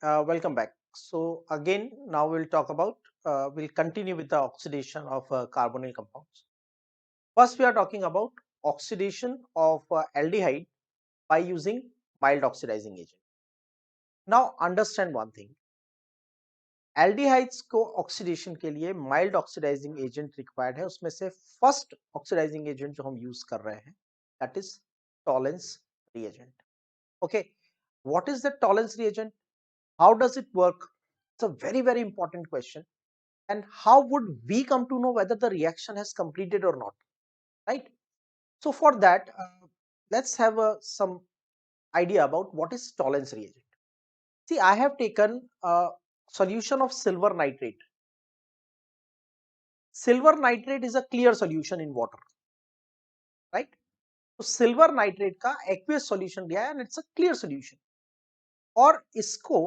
Welcome back. So again, now we'll talk about, we'll continue with the oxidation of carbonyl compounds. First, we are talking about oxidation of aldehyde by using mild oxidizing agent. Now understand one thing, aldehydes को oxidation के लिए mild oxidising agent required है. उसमें से first oxidising agent जो हम use कर रहे हैं that is Tollens reagent. Okay, what is the Tollens reagent? How does it work? It's a very important question. And how would we come to know whether the reaction has completed or not, right? So for that, let's have some idea about what is tolerance reagent. See, I have taken a solution of silver nitrate. Silver nitrate is a clear solution in water, right? So silver nitrate का aqueous solution लिया है and it's a clear solution. और इसको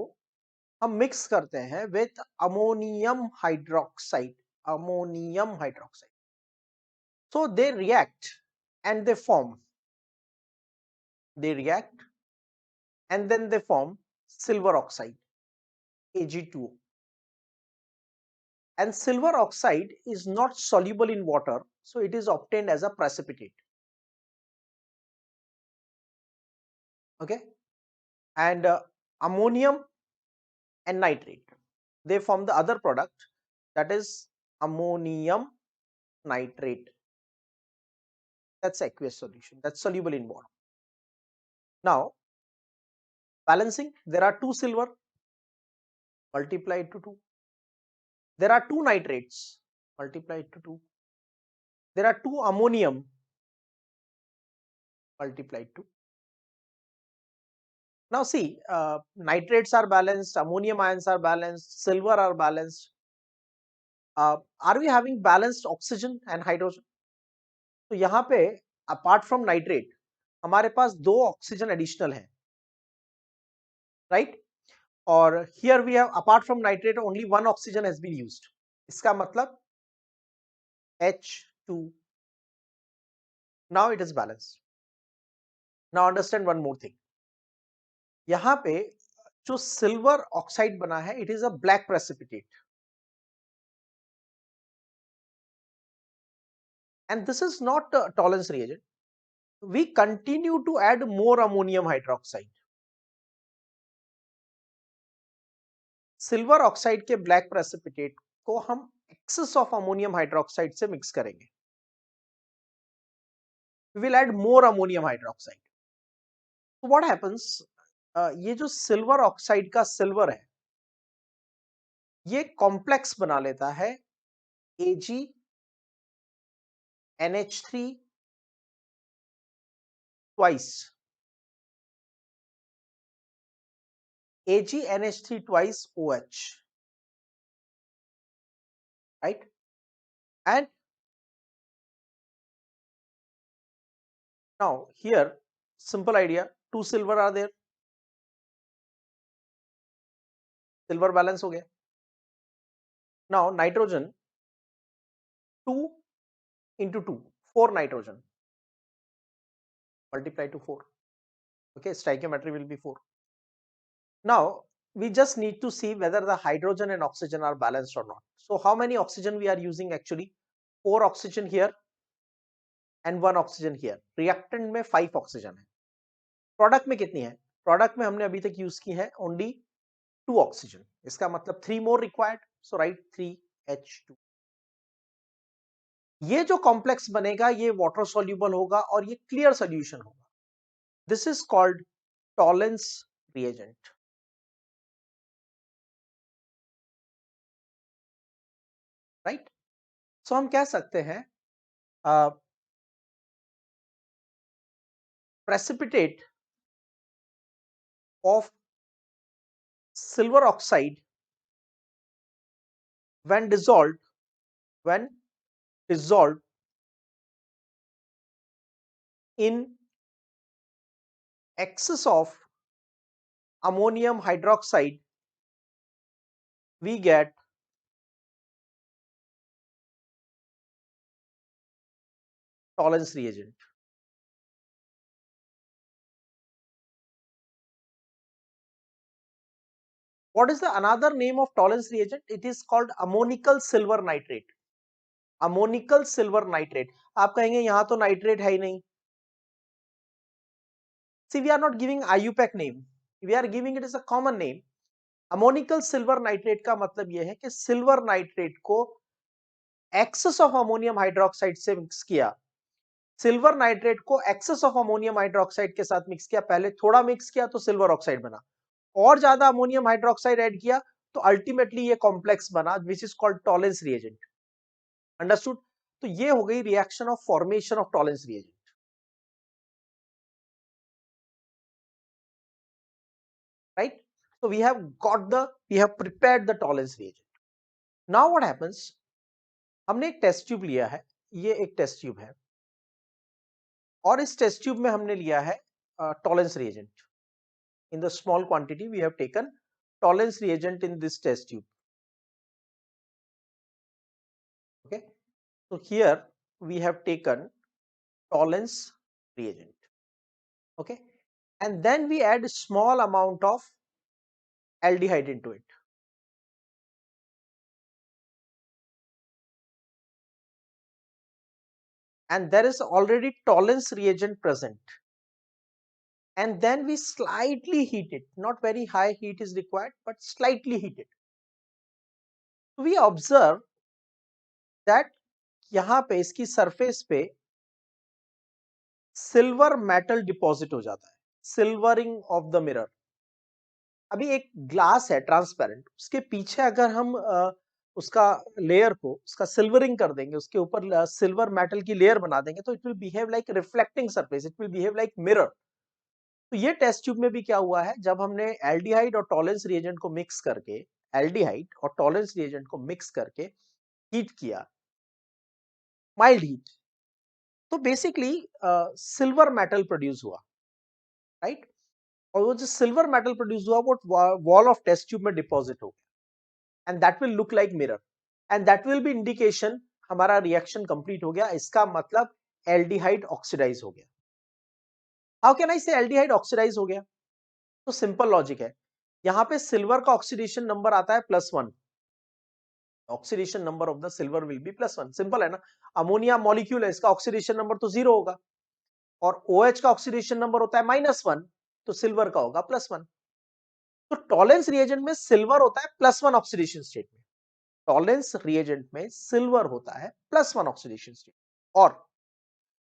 हम mix करते हैं with ammonium hydroxide. Ammonium hydroxide. So they react and they react and then they form silver oxide, Ag2O. And silver oxide is not soluble in water, so it is obtained as a precipitate. Okay, and ammonium and nitrate, they form the other product, that is ammonium nitrate. That's aqueous solution, that's soluble in water. Now balancing, there are 2 silver multiplied to 2. There are 2 nitrates multiplied to 2. There are 2 ammonium multiplied to. Now see, nitrates are balanced, ammonium ions are balanced, silver are balanced. Are we having balanced oxygen and hydrogen? तो यहाँ पे apart from nitrate हमारे पास 2 oxygen additional है, right? और here we have, apart from nitrate, only 1 oxygen has been used. इसका मतलब H2. Now it is balanced. Now understand one more thing. यहाँ पे जो सिल्वर ऑक्साइड बना है, it is a black precipitate. And this is not a tolerance reagent. We continue to add more ammonium hydroxide. Silver oxide के black precipitate को हम access of ammonium hydroxide से mix करेंगे. We will add more ammonium hydroxide. So what happens, ये जो silver oxide का silver है, ये कॉम्प्लेक्स बना लेता है AgNH3 twice. AgNH3 twice OH, right? And now here simple idea, 2 silver are there, silver balance हो गया. Now nitrogen, 2 into 2, 4 nitrogen multiply to 4. Okay, stoichiometry will be 4. Now we just need to see whether the hydrogen and oxygen are balanced or not. So how many oxygen we are using actually? 4 oxygen here and 1 oxygen here. Reactant में 5 oxygen है. Product में कितनी है? Product में हमने अभी तक use की है only 2 oxygen. इसका मतलब 3 more required. So write 3H2. ये जो कॉम्प्लेक्स बनेगा ये वाटर सॉल्युबल होगा और ये क्लियर सॉल्यूशन होगा. This is called Tollens reagent. Right? So हम कह सकते हैं precipitate of silver oxide when dissolved in excess of ammonium hydroxide, we get tolerance reagent. What is the another name of tolerance reagent? It is called ammonical silver nitrate. Ammonical silver nitrate. आप कहेंगे यहाँ तो nitrate है ही नहीं. See, we are not giving IUPAC name. We are giving it as a common name. Ammoniacal silver nitrate का मतलब यह है कि सिल्वर नाइट्रेट को एक्सेस ऑफ अमोनियम हाइड्रोक्साइड से मिक्स किया. सिल्वर नाइट्रेट को एक्सेस ऑफ अमोनियम हाइड्रोक्साइड के साथ मिक्स किया. पहले थोड़ा मिक्स किया तो सिल्वर ऑक्साइड बना, और ज्यादा अमोनियम हाइड्रोक्साइड ऐड किया तो अल्टीमेटली ये कॉम्प्लेक्स बना, which is called Tollens reagent. Understood? तो ये हो गई reaction of formation of Tollens reagent. Right? So we have prepared the tolerance reagent. Now what happens? हमने एक टेस्ट ट्यूब लिया है, ये एक टेस्ट ट्यूब है, और इस टेस्ट ट्यूब में हमने लिया है Tollens reagent. In the small quantity we have taken tolerance reagent in this test tube. Okay, so here we have taken tolerance reagent. Okay, and then we add a small amount of aldehyde into it. And there is already tolerance reagent present. And then we slightly heat it. Not very high heat is required, but slightly heat it. We observe that यहाँ पे इसकी surface पे silver metal deposit हो जाता है, silvering of the mirror. अभी एक glass है ट्रांसपेरेंट, उसके पीछे अगर हम उसका लेयर को उसका सिल्वरिंग कर देंगे, उसके ऊपर सिल्वर मेटल की लेयर बना देंगे, तो it will behave like reflecting surface, it will behave like mirror. तो ये टेस्ट ट्यूब में भी क्या हुआ है, जब हमने एल्डिहाइड और टॉलेंस रिएजेंट को मिक्स करके, एल्डिहाइड और टॉलेंस रिएजेंट को मिक्स करके हीट किया, माइल्ड हीट, तो बेसिकली सिल्वर मेटल प्रोड्यूस हुआ. राइट? और वो जो सिल्वर मेटल प्रोड्यूस हुआ वो वॉल ऑफ टेस्ट ट्यूब में डिपॉजिट हो गया, and that will look like mirror, and that will be indication हमारा रिएक्शन कंप्लीट हो गया. इसका मतलब एल्डिहाइड ऑक्सीडाइज हो गया. हाउ कैन आई से एल्डिहाइड ऑक्सीडाइज हो गया? तो सिंपल लॉजिक है. यहां पे सिल्वर का ऑक्सीडेशन नंबर आता है +1. Oxidation number of the silver will be +1. Simple है ना. अमोनिया मॉलिक्यूल है, इसका ऑक्सीडेशन नंबर तो 0 होगा, और OH का ऑक्सीडेशन नंबर होता है -1, तो सिल्वर का होगा +1. तो टॉलेंस रिएजेंट में सिल्वर होता है +1 ऑक्सीडेशन स्टेट में. टॉलेंस रिएजेंट में सिल्वर होता है +1 ऑक्सीडेशन स्टेट, और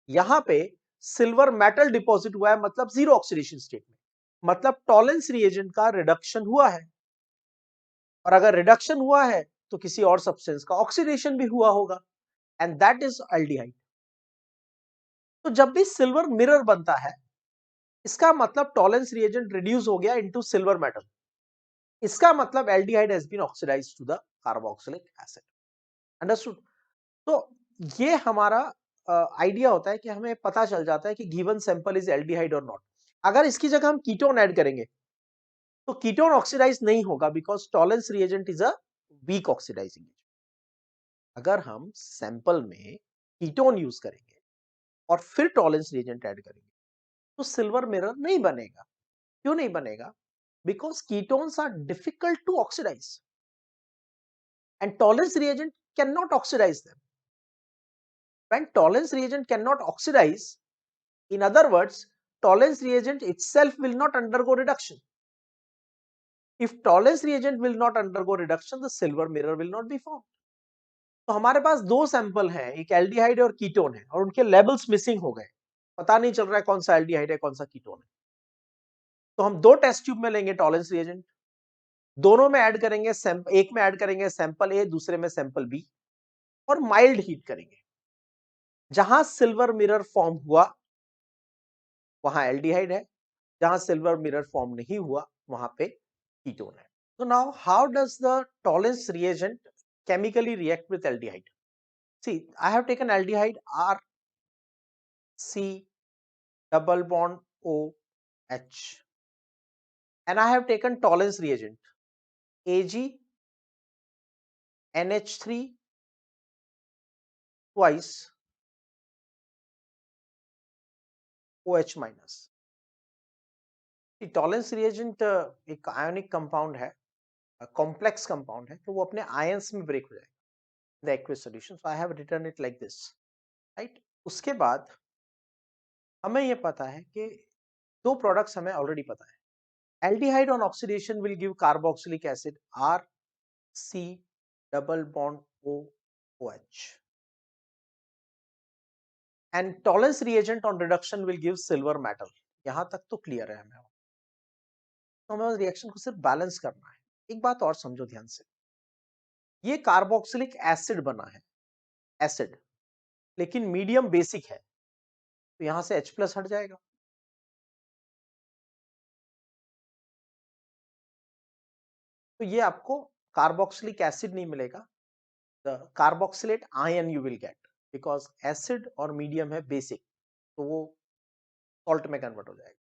यहां पे सिल्वर मेटल डिपॉजिट हुआ है, मतलब 0 ऑक्सीडेशन स्टेट में. मतलब टॉलेंस रिएजेंट का रिडक्शन हुआ है, और अगर रिडक्शन हुआ है तो किसी और सब्सटेंस का ऑक्सीडेशन भी हुआ होगा, एंड दैट इज एल्डिहाइड. तो जब भी सिल्वर मिरर बनता है, इसका मतलब टॉलेंस रिएजेंट रिड्यूस हो गया इनटू सिल्वर मेटल. इसका मतलब aldehyde has been oxidised to the carboxylic acid. Understood? तो ये हमारा आइडिया होता है कि हमें पता चल जाता है कि गिवन सैंपल इज एल्डिहाइड और नॉट. अगर इसकी जगह हम कीटोन ऐड करेंगे तो कीटोन ऑक्सीडाइज नहीं होगा, because Tollens reagent is a weak oxidising. अगर हम सैंपल में कीटोन यूज करेंगे और फिर टॉलेंस रिएजेंट ऐड करेंगे तो सिल्वर मिरर नहीं बनेगा. क्यों नहीं बनेगा? Because ketones are difficult to oxidise, and Tollens reagent can not oxidise them. When Tollens reagent can not oxidise, in other words, tolerance reagent itself will not undergo reduction. If tolerance reagent will not undergo reduction, the silver mirror will not be formed. तो हमारे पास दो sample हैं, एक aldehyde और ketone है, और उनके levels missing हो गए. पता नहीं चल रहा है कौन सा एल्डिहाइड है कौन सा कीटोन है. तो हम दो टेस्ट ट्यूब में लेंगे टॉलेंस रिएजेंट, दोनों में ऐड करेंगे, एक में ऐड करेंगे सैंपल ए, दूसरे में सैंपल बी, और माइल्ड हीट करेंगे. जहां सिल्वर मिरर फॉर्म हुआ वहां एल्डिहाइड है, जहां सिल्वर मिरर फॉर्म नहीं हुआ वहां पे कीटोन है. So now how does the tolerance reagent chemically react with aldehyde? See, I have taken aldehyde RC double bond OH, and I have taken tolerance reagent Ag NH3 twice OH minus. Tollens reagent एक ionic compound है, complex compound है तो वो अपने ions में break हो जाएगा the aqueous solution, so I have written it like this, right. उसके बाद हमें ये पता है कि दो प्रोडक्ट्स हमें ऑलरेडी पता है, aldehyde on oxidation will give carboxylic acid R C double bond O O H, and Tollens reagent on reduction will give silver metal. यहां तक तो क्लियर है हमें, तो हमें रिएक्शन को सिर्फ बैलेंस करना है। एक बात और समझो ध्यान से, ये कार्बोक्सिलिक एसिड बना है, एसिड, लेकिन मीडियम बेसिक है, तो यहां से H प्लस हट जाएगा, तो ये आपको कार्बोक्सिलिक एसिड नहीं मिलेगा, the carboxylate ion you will get, because acid और मीडियम है बेसिक, तो वो सॉल्ट में कन्वर्ट हो जाएगा।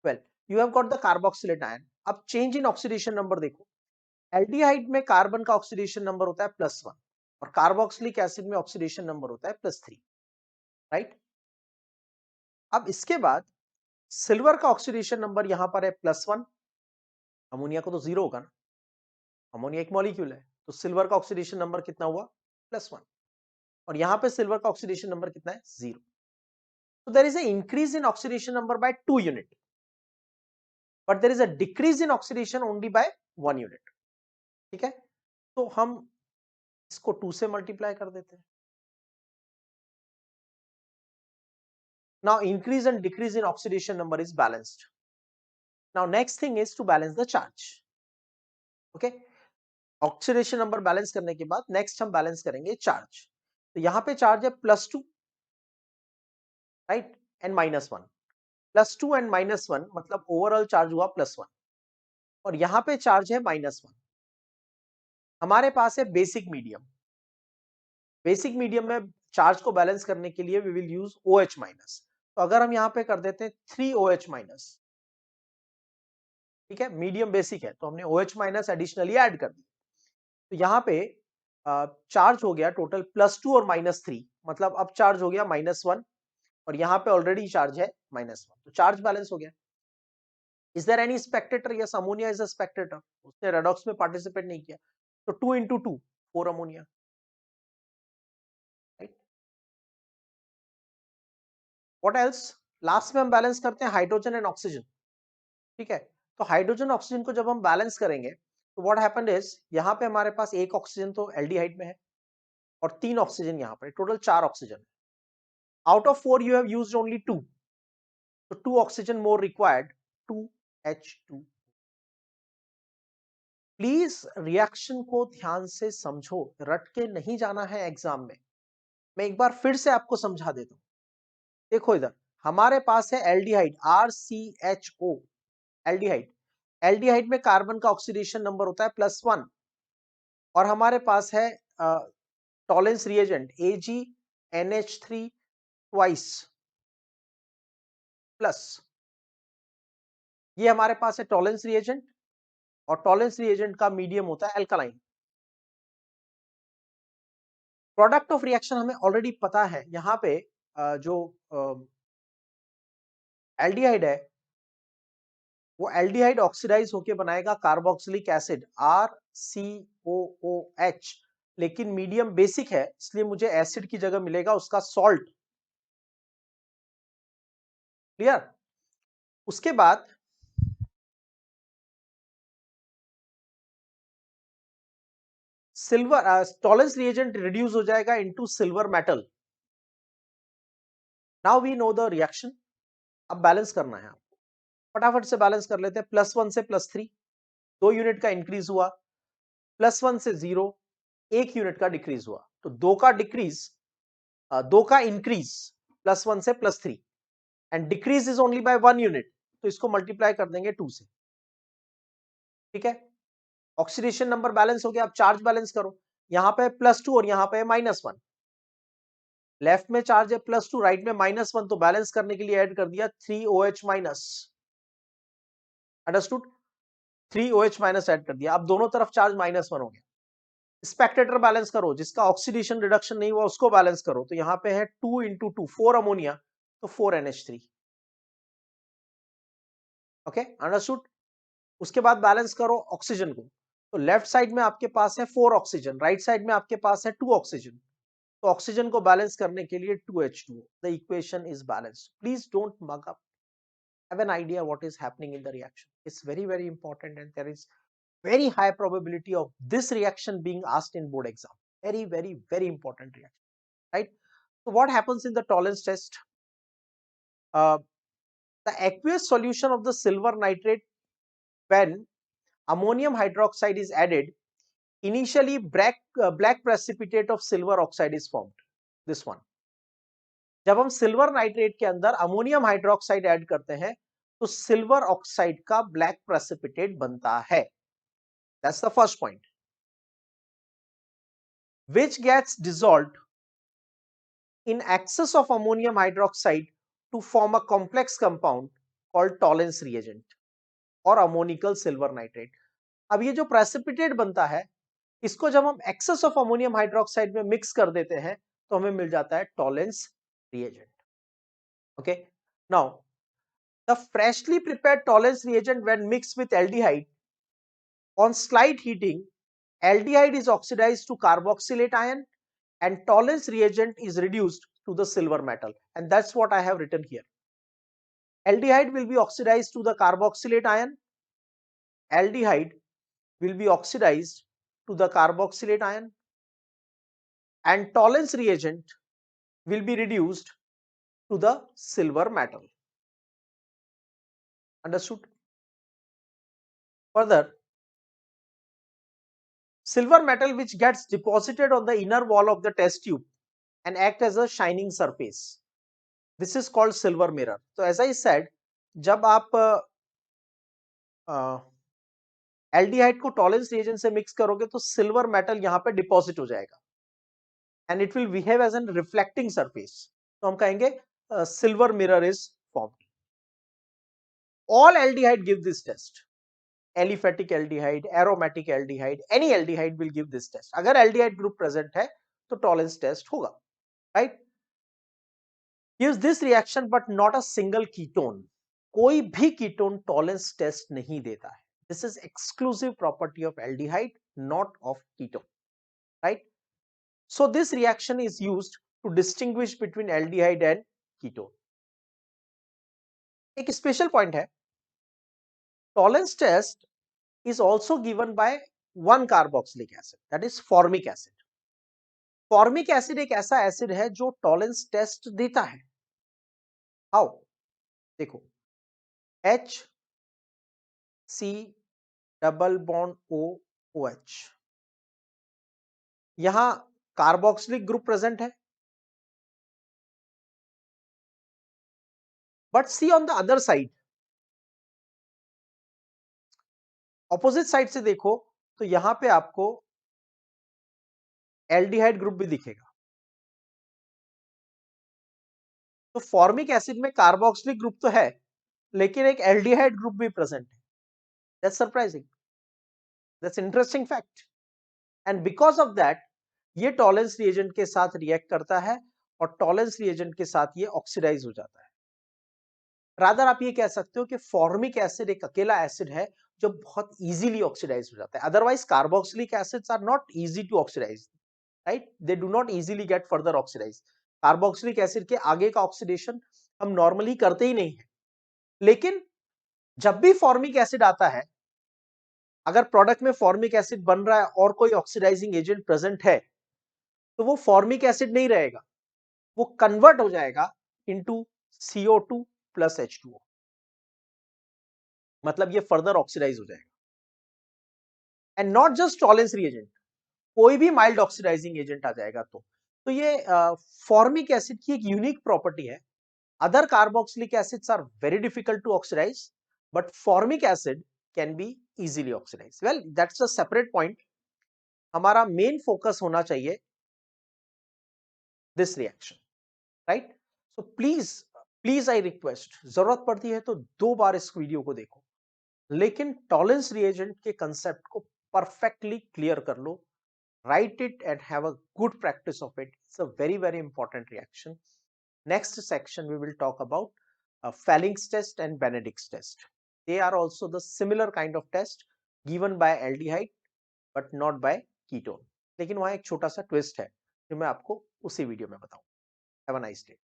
Well, you have got the carboxylate ion. अब चेंज इन ऑक्सीडेशन नंबर देखो, एल्डिहाइड में कार्बन का ऑक्सीडेशन नंबर होता है +1 और कार्बोक्सिलिक एसिड में ऑक्सीडेशन नंबर होता है +3, राइट। अब इसके बाद सिल्वर का ऑक्सीडेशन नंबर यहां पर है +1, अमोनिया को तो 0 होगा ना, अमोनिया एक मॉलिक्यूल है, तो सिल्वर का ऑक्सीडेशन नंबर कितना हुआ +1, और यहां पे सिल्वर का ऑक्सीडेशन नंबर कितना है 0, so there is a increase in oxidation number by 2 unit, but there is a decrease in oxidation only by 1 unit, ठीक है। तो हम इसको 2 से मल्टीप्लाई कर देते हैं। Now increase and decrease in oxidation number is balanced. Now next thing is to balance the charge, okay। Oxidation number balance करने के बाद नेक्स्ट हम बैलेंस करेंगे चार्ज, तो यहां पे चार्ज है +2, राइट, एंड -1, +2 एंड -1 मतलब ओवरऑल चार्ज हुआ +1, और यहां पे चार्ज है -1। हमारे पास है बेसिक मीडियम, बेसिक मीडियम में चार्ज को बैलेंस करने के लिए वी विल यूज OH-, तो अगर हम यहां पे कर देते हैं 3OH-, ठीक है, मीडियम बेसिक है तो हमने OH- एडिशनली ऐड कर दी, तो यहाँ पे चार्ज हो गया टोटल +2 और -3, मतलब अब चार्ज हो गया -1, और यहाँ पे ऑलरेडी चार्ज है -1, तो चार्ज बैलेंस हो गया। Is there any spectator? Yes, ammonia is a spectator, उसने रेडॉक्स में पार्टिसिपेट नहीं किया, तो 2 into 2 4 ammonia, right. What else? Last में हम बैलेंस करते हैं हाइड्रोजन एंड ऑक्सीजन, ठीक है। तो हाइड्रोजन ऑक्सीजन को जब हम बैलेंस करेंगे तो व्हाट हैपेंड इज, यहाँ पे हमारे पास एक ऑक्सीजन तो एल्डिहाइड में है और 3 ऑक्सीजन यहाँ पर, total 4 oxygen. Out of 4 you have used only 2, so 2 oxygen more required, 2H2। Please reaction को ध्यान से समझो, रट के नहीं जाना है एग्जाम में। मैं एक बार फिर से आपको समझा देता हूं, देखो इधर हमारे पास है एल्डिहाइड RCHO, एल्डिहाइड, एल्डिहाइड में कार्बन का ऑक्सीडेशन नंबर होता है +1, और हमारे पास है Tollens reagent AgNH3 twice plus, ये हमारे पास है टॉलेंस रिएजेंट, और टॉलेंस रिएजेंट का मीडियम होता है एल्कालाइन। प्रोडक्ट ऑफ रिएक्शन हमें ऑलरेडी पता है, यहाँ पे जो एल्डिहाइड है वो एल्डिहाइड ऑक्सीडाइज होके बनाएगा कार्बोक्सिलिक एसिड RCOOH, लेकिन मीडियम बेसिक है इसलिए मुझे एसिड की जगह मिलेगा उसका सॉल्ट, क्लियर। उसके बाद सिल्वर टॉलेंस रिएजेंट रिड्यूस हो जाएगा into silver metal. Now we know the reaction, अब बैलेंस करना है आपको, फटाफट से बैलेंस कर लेते हैं। +1 से +3 2 यूनिट का इंक्रीज हुआ, +1 से 0 1 यूनिट का डिक्रीज हुआ, तो 2 का डिक्रीज, 2 का इंक्रीज +1 से +3, and decrease is only by 1 unit, तो इसको मल्टीप्लाई कर देंगे 2 से, ठीक है। ऑक्सीडेशन नंबर बैलेंस हो गया, अब चार्ज बैलेंस करो, यहां पे +2 और यहां पे -1, लेफ्ट में चार्ज है +2, राइट में -1, तो बैलेंस करने के लिए ऐड कर दिया 3OH-, अंडरस्टूड, 3OH- ऐड कर दिया, अब दोनों तरफ चार्ज -1 हो गया। स्पेक्टेटर बैलेंस करो, जिसका ऑक्सीडेशन रिडक्शन नहीं हुआ उसको बैलेंस करो, तो यहां पे है 2 into 2 4 अमोनिया, तो 4NH3, ओके, अंडरस्टूड। उसके बाद बैलेंस करो ऑक्सीजन को, तो लेफ्ट साइड में आपके पास है 4 ऑक्सीजन, राइट साइड में आपके पास है 2 ऑक्सीजन। तो ऑक्सीजन को बैलेंस करने के लिए 2H2O, the equation is balanced. Please don't mug up, have an idea what is happening in the reaction. It's very very important, and there is very high probability of this reaction being asked in board exam. Very very very important reaction, right? So what happens in the tolerance test? The aqueous solution of the silver nitrate, when ammonium hydroxide is added, initially black precipitate of silver oxide is formed. This one, जब हम silver nitrate के अंदर ammonium hydroxide add करते हैं तो silver oxide का black precipitate बनता है। That's the first point, which gets dissolved in excess of ammonium hydroxide to form a complex compound called Tollens reagent और अमोनिकल सिल्वर नाइट्रेट। अब ये जो प्रेसिपिटेट बनता है, इसको जब हम एक्सेस ऑफ अमोनियम हाइड्रोक्साइड में मिक्स कर देते हैं तो हमें मिल जाता है Tollens reagent. Okay, now the freshly prepared Tollens reagent when mixed with aldehyde, on slight heating, aldehyde is oxidized to carboxylate ion and Tollens reagent is reduced to the silver metal, and that's what I have written here. Aldehyde will be oxidized to the carboxylate ion, aldehyde will be oxidized to the carboxylate ion, and Tollens reagent will be reduced to the silver metal. Understood? Further, silver metal which gets deposited on the inner wall of the test tube and act as a shining surface. This is called silver mirror. So as I said, जब आप aldehyde को Tollens reagent से mix करोगे तो silver metal यहाँ पे deposit हो जाएगा and it will behave as an reflecting surface. तो हम कहेंगे silver mirror is formed. All aldehyde give this test, aliphatic aldehyde, aromatic aldehyde, any aldehyde will give this test. अगर एल्डिहाइड ग्रुप प्रेजेंट है तो Tollens test होगा, right? Gives this reaction but not a single ketone. कोई भी ketone Tollens test नहीं देता है। This is exclusive property of aldehyde, not of ketone, right? So this reaction is used to distinguish between aldehyde and ketone. एक special point है, tolerance test is also given by one carboxylic acid, that is formic acid. Formic acid एक ऐसा acid है जो tolerance test देता है। How? देखो, H C double bond O OH, यहां कार्बोक्सिलिक ग्रुप प्रेजेंट है, but see on the other side, opposite side से देखो तो यहां पे आपको एल्डिहाइड ग्रुप भी दिखेगा। तो फॉर्मिक एसिड में कार्बोक्सिलिक ग्रुप तो है लेकिन एक एल्डिहाइड ग्रुप भी प्रेजेंट है। That's surprising, that's interesting fact, and because of that ये टॉलेंस रिएजेंट के साथ रिएक्ट करता है और टॉलेंस रिएजेंट के साथ ये ऑक्सीडाइज हो जाता है। रादर आप ये कह सकते हो कि फॉर्मिक एसिड एक अकेला एसिड है जो बहुत इजीली ऑक्सीडाइज हो जाता है। Otherwise carboxylic acids are not easy to oxidize, right? They do not easily get further oxidize. Carboxylic acid के आगे का ऑक्सीडेशन हम नॉर्मली करते ही नहीं है, लेकिन जब भी फॉर्मिक एसिड आता है, अगर प्रोडक्ट में फॉर्मिक एसिड बन रहा है और कोई ऑक्सीडाइजिंग एजेंट प्रेजेंट है तो वो फॉर्मिक एसिड नहीं रहेगा, वो कन्वर्ट हो जाएगा इनटू CO2 प्लस H2O, मतलब ये फर्दर ऑक्सीडाइज हो जाएगा। And not just Tollens reagent, कोई भी माइल्ड ऑक्सीडाइजिंग एजेंट आ जाएगा तो ये फॉर्मिक एसिड की एक यूनिक प्रॉपर्टी है। Other carboxylic acids are very difficult to oxidize, but formic acid can be easily oxidize. Well, that's a separate point. हमारा main focus होना चाहिए this reaction, right? So please please I request, जरूरत पड़ती है तो 2 बार इस video को देखो, लेकिन टॉलेंस रिएजेंट के कंसेप्ट को परफेक्टली क्लियर कर लो, write it and have a good practice of it. It's a very very important reaction. Next section we will talk about Falling's test and Benedict's test. They are also the similar kind of test given by aldehyde but not by ketone. लेकिन वहाँ एक छोटा सा twist है जो मैं आपको उसी वीडियो में बताऊँ। Have a nice day.